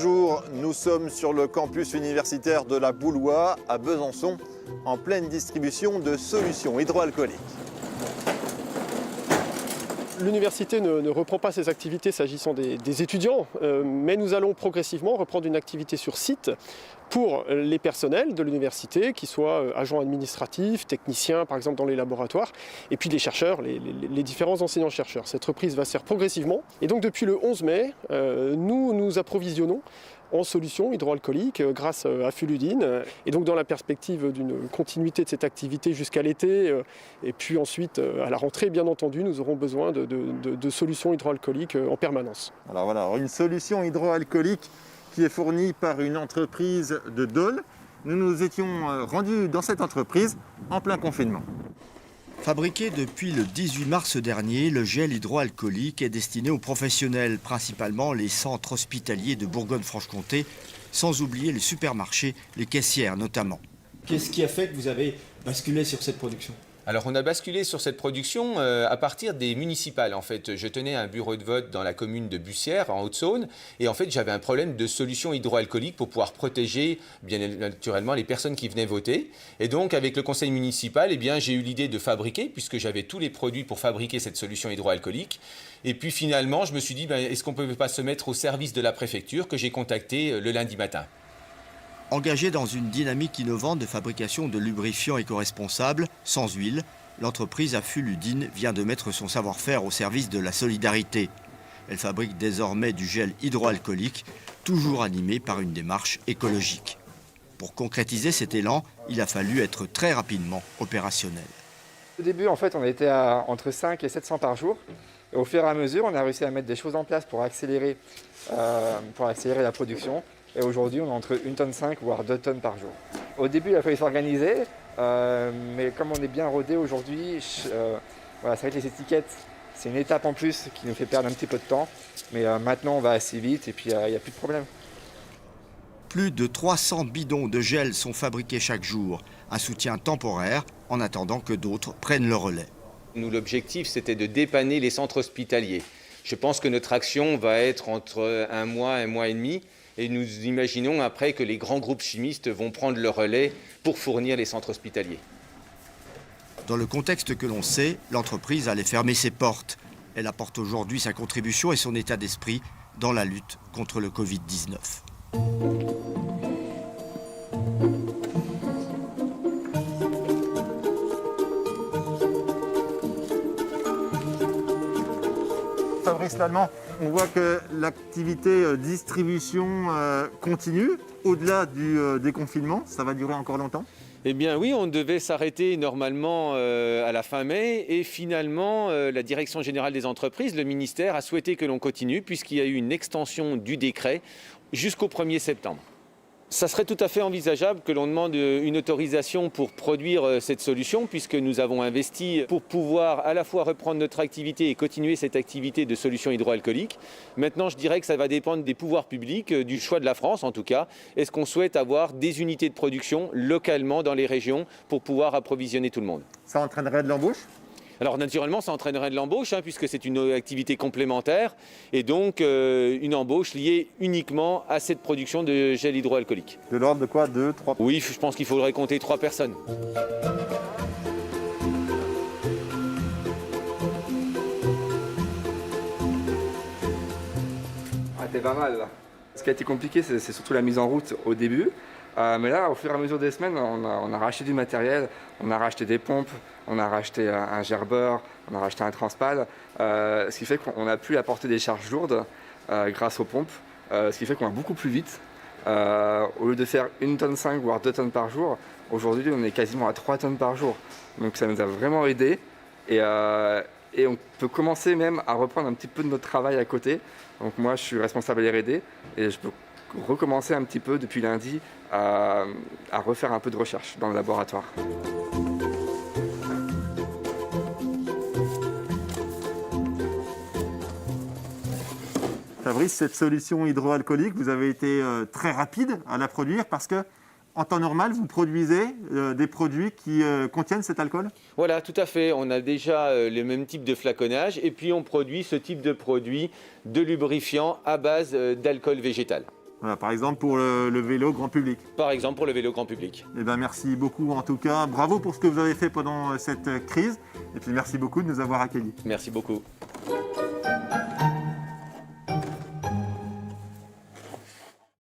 bonjour, nous sommes sur le campus universitaire de la Boulois à Besançon, en pleine distribution de solutions hydroalcooliques. L'université ne reprend pas ses activités s'agissant des étudiants, mais nous allons progressivement reprendre une activité sur site pour les personnels de l'université, qu'ils soient agents administratifs, techniciens par exemple dans les laboratoires, et puis les chercheurs, les différents enseignants-chercheurs. Cette reprise va se faire progressivement. Et donc depuis le 11 mai, nous nous approvisionnons en solutions hydroalcooliques grâce à Fuludine. Et donc dans la perspective d'une continuité de cette activité jusqu'à l'été, et puis ensuite à la rentrée, bien entendu, nous aurons besoin de solutions hydroalcooliques en permanence. Alors voilà, une solution hydroalcoolique qui est fournie par une entreprise de Dole. Nous nous étions rendus dans cette entreprise en plein confinement. Fabriqué depuis le 18 mars dernier, le gel hydroalcoolique est destiné aux professionnels, principalement les centres hospitaliers de Bourgogne-Franche-Comté, sans oublier les supermarchés, les caissières notamment. Qu'est-ce qui a fait que vous avez basculé sur cette production ? Alors on a basculé sur cette production à partir des municipales. En fait, je tenais un bureau de vote dans la commune de Bussière, en Haute-Saône, et en fait j'avais un problème de solution hydroalcoolique pour pouvoir protéger bien naturellement les personnes qui venaient voter. Et donc avec le conseil municipal, eh bien, j'ai eu l'idée de fabriquer, puisque j'avais tous les produits pour fabriquer cette solution hydroalcoolique. Et puis finalement, je me suis dit, est-ce qu'on ne peut pas se mettre au service de la préfecture, que j'ai contacté le lundi matin. Engagée dans une dynamique innovante de fabrication de lubrifiants éco-responsables, sans huile, l'entreprise Fuludine vient de mettre son savoir-faire au service de la solidarité. Elle fabrique désormais du gel hydroalcoolique, toujours animé par une démarche écologique. Pour concrétiser cet élan, il a fallu être très rapidement opérationnel. Au début, en fait, on était à entre 5 et 700 par jour. Et au fur et à mesure, on a réussi à mettre des choses en place pour accélérer la production. Et aujourd'hui, on est entre 1,5 tonne voire 2 tonnes par jour. Au début, il a fallu s'organiser, mais comme on est bien rodé aujourd'hui, voilà, c'est vrai que les étiquettes, c'est une étape en plus qui nous fait perdre un petit peu de temps. Mais maintenant, on va assez vite et puis il n'y a plus de problème. Plus de 300 bidons de gel sont fabriqués chaque jour, un soutien temporaire en attendant que d'autres prennent le relais. Nous, l'objectif, c'était de dépanner les centres hospitaliers. Je pense que notre action va être entre un mois et demi. Et nous imaginons après que les grands groupes chimistes vont prendre le relais pour fournir les centres hospitaliers. Dans le contexte que l'on sait, l'entreprise allait fermer ses portes. Elle apporte aujourd'hui sa contribution et son état d'esprit dans la lutte contre le Covid-19. Fabrice Lallemand, on voit que l'activité distribution continue au-delà du déconfinement. Ça va durer encore longtemps ? Eh bien oui, on devait s'arrêter normalement à la fin mai et finalement la Direction générale des entreprises, le ministère, a souhaité que l'on continue puisqu'il y a eu une extension du décret jusqu'au 1er septembre. Ça serait tout à fait envisageable que l'on demande une autorisation pour produire cette solution puisque nous avons investi pour pouvoir à la fois reprendre notre activité et continuer cette activité de solution hydroalcoolique. Maintenant, je dirais que ça va dépendre des pouvoirs publics, du choix de la France en tout cas. Est-ce qu'on souhaite avoir des unités de production localement dans les régions pour pouvoir approvisionner tout le monde ? Ça entraînerait de l'embauche ? Alors naturellement, ça entraînerait de l'embauche puisque c'est une activité complémentaire et donc une embauche liée uniquement à cette production de gel hydroalcoolique. De l'ordre de quoi ? 2, 3 ? Oui, je pense qu'il faudrait compter 3 personnes. Ah, t'es pas mal là. Ce qui a été compliqué, c'est surtout la mise en route au début. Mais là, au fur et à mesure des semaines, on a racheté du matériel, on a racheté des pompes, on a racheté un gerbeur, on a racheté un transpal, ce qui fait qu'on a pu apporter des charges lourdes grâce aux pompes, ce qui fait qu'on va beaucoup plus vite. Au lieu de faire 1,5 tonne voire 2 tonnes par jour, aujourd'hui on est quasiment à 3 tonnes par jour. Donc ça nous a vraiment aidé et on peut commencer même à reprendre un petit peu de notre travail à côté. Donc moi je suis responsable R&D et je peux recommencer un petit peu depuis lundi à refaire un peu de recherche dans le laboratoire. Fabrice, cette solution hydroalcoolique, vous avez été très rapide à la produire parce que en temps normal, vous produisez des produits qui contiennent cet alcool ? Voilà, tout à fait. On a déjà le même type de flaconnage et puis on produit ce type de produit de lubrifiant à base d'alcool végétal. Voilà, par exemple pour le vélo grand public. Par exemple pour le vélo grand public. Eh ben, merci beaucoup en tout cas. Bravo pour ce que vous avez fait pendant cette crise. Et puis merci beaucoup de nous avoir accueillis. Merci beaucoup.